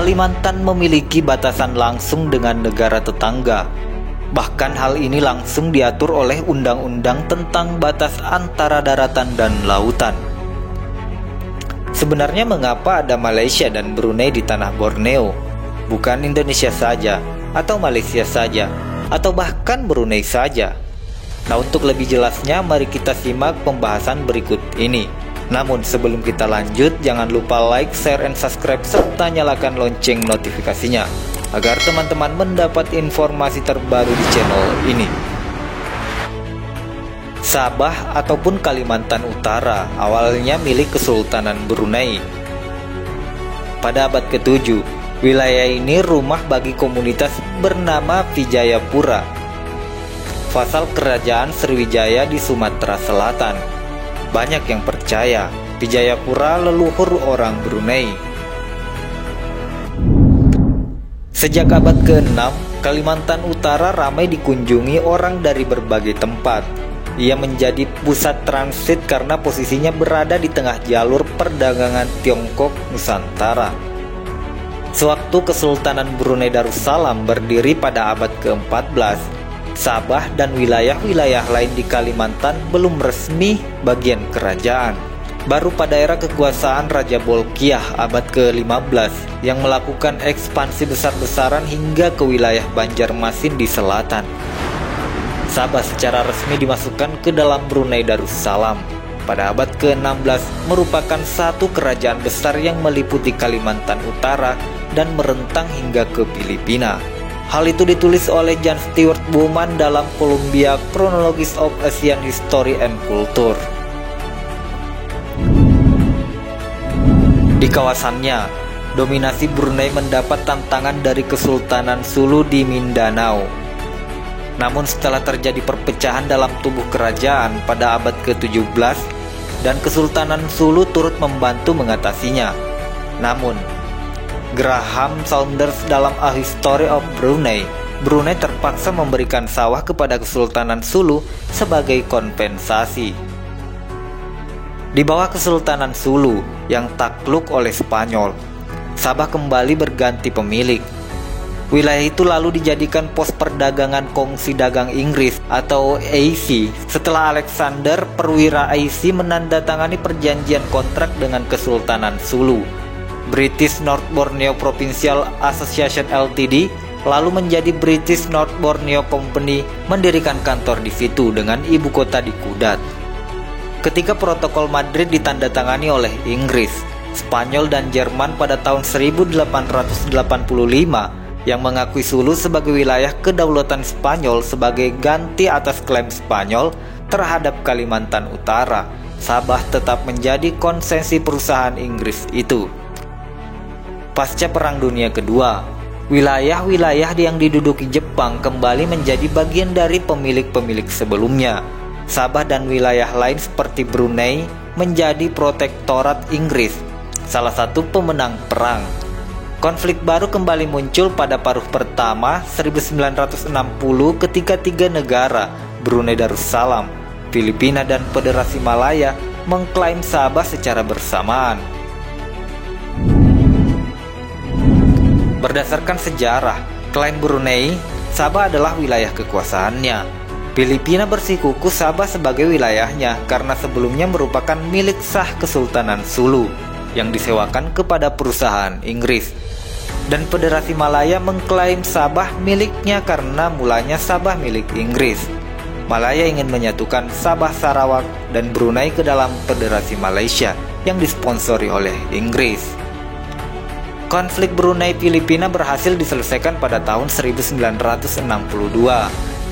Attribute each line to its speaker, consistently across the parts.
Speaker 1: Kalimantan memiliki batasan langsung dengan negara tetangga. Bahkan hal ini langsung diatur oleh undang-undang tentang batas antara daratan dan lautan. Sebenarnya mengapa ada Malaysia dan Brunei di tanah Borneo, bukan Indonesia saja, atau Malaysia saja, atau bahkan Brunei saja? Nah, untuk lebih jelasnya mari kita simak pembahasan berikut ini. Namun sebelum kita lanjut, jangan lupa like, share, and subscribe, serta nyalakan lonceng notifikasinya agar teman-teman mendapat informasi terbaru di channel ini. Sabah ataupun Kalimantan Utara awalnya milik Kesultanan Brunei. Pada abad ke-7, wilayah ini rumah bagi komunitas bernama Vijayapura, vasal kerajaan Sriwijaya di Sumatera Selatan. Banyak yang percaya Vijayapura leluhur orang Brunei. Sejak abad ke-6, Kalimantan Utara ramai dikunjungi orang dari berbagai tempat. Ia menjadi pusat transit karena posisinya berada di tengah jalur perdagangan Tiongkok Nusantara. Sewaktu Kesultanan Brunei Darussalam berdiri pada abad ke-14, Sabah dan wilayah-wilayah lain di Kalimantan belum resmi bagian kerajaan. Baru pada era kekuasaan Raja Bolkiah abad ke-15 yang melakukan ekspansi besar-besaran hingga ke wilayah Banjarmasin di selatan. Sabah secara resmi dimasukkan ke dalam Brunei Darussalam. Pada abad ke-16 merupakan satu kerajaan besar yang meliputi Kalimantan Utara dan merentang hingga ke Filipina. Hal itu ditulis oleh John Stewart Bowman dalam Columbia Chronologies of Asian History and Culture. Di kawasannya, dominasi Brunei mendapat tantangan dari Kesultanan Sulu di Mindanao. Namun setelah terjadi perpecahan dalam tubuh kerajaan pada abad ke-17 dan Kesultanan Sulu turut membantu mengatasinya. Namun, Graham Saunders dalam A History of Brunei terpaksa memberikan sawah kepada Kesultanan Sulu sebagai kompensasi. Di bawah Kesultanan Sulu yang takluk oleh Spanyol, Sabah kembali berganti pemilik. Wilayah itu lalu dijadikan pos perdagangan kongsi dagang Inggris atau AC setelah Alexander Perwira AC menandatangani perjanjian kontrak dengan Kesultanan Sulu. British North Borneo Provincial Association Ltd lalu menjadi British North Borneo Company, mendirikan kantor di situ dengan ibu kota di Kudat. Ketika Protokol Madrid ditandatangani oleh Inggris, Spanyol dan Jerman pada tahun 1885 yang mengakui Sulu sebagai wilayah kedaulatan Spanyol sebagai ganti atas klaim Spanyol terhadap Kalimantan Utara, Sabah tetap menjadi konsesi perusahaan Inggris itu. Pasca Perang Dunia Kedua, wilayah-wilayah yang diduduki Jepang kembali menjadi bagian dari pemilik-pemilik sebelumnya. Sabah dan wilayah lain seperti Brunei menjadi protektorat Inggris, salah satu pemenang perang. Konflik baru kembali muncul pada paruh pertama 1960 ketika tiga negara, Brunei Darussalam, Filipina, dan Federasi Malaya mengklaim Sabah secara bersamaan. Berdasarkan sejarah, klaim Brunei, Sabah adalah wilayah kekuasaannya. Filipina bersikukuh Sabah sebagai wilayahnya karena sebelumnya merupakan milik sah Kesultanan Sulu yang disewakan kepada perusahaan Inggris. Dan Federasi Malaya mengklaim Sabah miliknya karena mulanya Sabah milik Inggris. Malaya ingin menyatukan Sabah Sarawak dan Brunei ke dalam Federasi Malaysia yang disponsori oleh Inggris. Konflik Brunei-Filipina berhasil diselesaikan pada tahun 1962.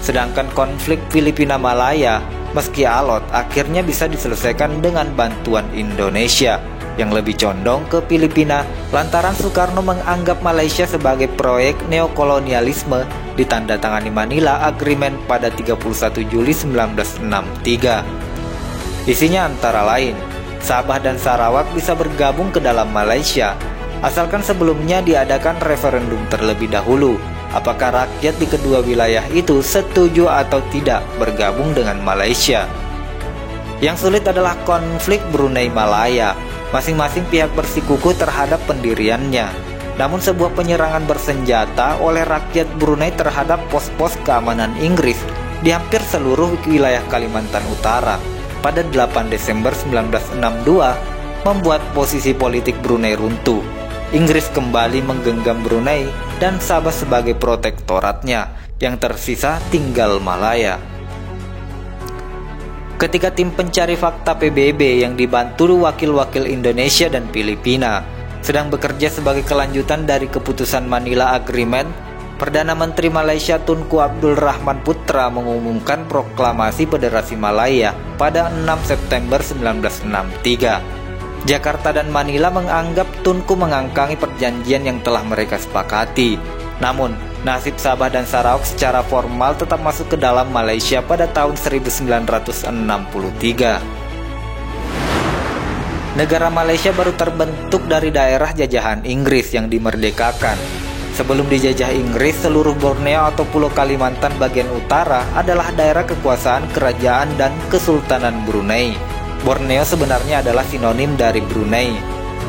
Speaker 1: Sedangkan konflik Filipina-Malaya, meski alot, akhirnya bisa diselesaikan dengan bantuan Indonesia yang lebih condong ke Filipina lantaran Soekarno menganggap Malaysia sebagai proyek neokolonialisme ditandatangani Manila Agreement pada 31 Juli 1963. Isinya antara lain, Sabah dan Sarawak bisa bergabung ke dalam Malaysia, asalkan sebelumnya diadakan referendum terlebih dahulu apakah rakyat di kedua wilayah itu setuju atau tidak bergabung dengan Malaysia. Yang sulit adalah konflik Brunei Malaya. Masing-masing pihak bersikukuh terhadap pendiriannya. Namun sebuah penyerangan bersenjata oleh rakyat Brunei terhadap pos-pos keamanan Inggris di hampir seluruh wilayah Kalimantan Utara pada 8 Desember 1962 membuat posisi politik Brunei runtuh. Inggris kembali menggenggam Brunei dan Sabah sebagai protektoratnya, yang tersisa tinggal Malaya. Ketika tim pencari fakta PBB yang dibantu wakil-wakil Indonesia dan Filipina sedang bekerja sebagai kelanjutan dari keputusan Manila Agreement, Perdana Menteri Malaysia Tunku Abdul Rahman Putra mengumumkan proklamasi Federasi Malaya pada 6 September 1963. Jakarta dan Manila menganggap Tunku mengangkangi perjanjian yang telah mereka sepakati. Namun, nasib Sabah dan Sarawak secara formal tetap masuk ke dalam Malaysia pada tahun 1963. Negara Malaysia baru terbentuk dari daerah jajahan Inggris yang dimerdekakan. Sebelum dijajah Inggris, seluruh Borneo atau Pulau Kalimantan bagian utara adalah daerah kekuasaan kerajaan dan Kesultanan Brunei. Borneo sebenarnya adalah sinonim dari Brunei.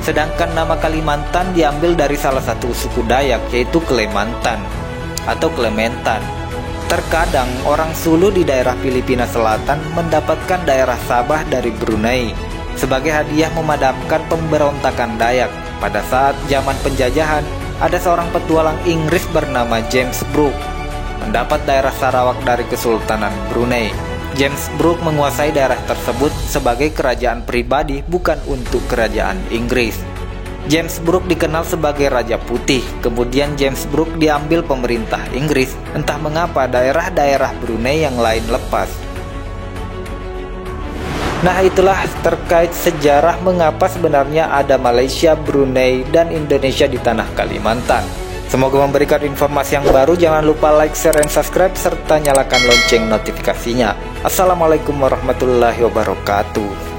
Speaker 1: Sedangkan nama Kalimantan diambil dari salah satu suku Dayak, yaitu Klemantan atau Klementan. Terkadang orang Sulu di daerah Filipina Selatan mendapatkan daerah Sabah dari Brunei sebagai hadiah memadamkan pemberontakan Dayak. Pada saat zaman penjajahan, ada seorang petualang Inggris bernama James Brooke mendapat daerah Sarawak dari Kesultanan Brunei. James Brooke menguasai daerah tersebut sebagai kerajaan pribadi, bukan untuk kerajaan Inggris. James Brooke dikenal sebagai Raja Putih. Kemudian James Brooke diambil pemerintah Inggris. Entah mengapa daerah-daerah Brunei yang lain lepas. Nah, itulah terkait sejarah mengapa sebenarnya ada Malaysia, Brunei, dan Indonesia di tanah Kalimantan. Semoga memberikan informasi yang baru. Jangan lupa like, share, dan subscribe, serta nyalakan lonceng notifikasinya. Assalamualaikum warahmatullahi wabarakatuh.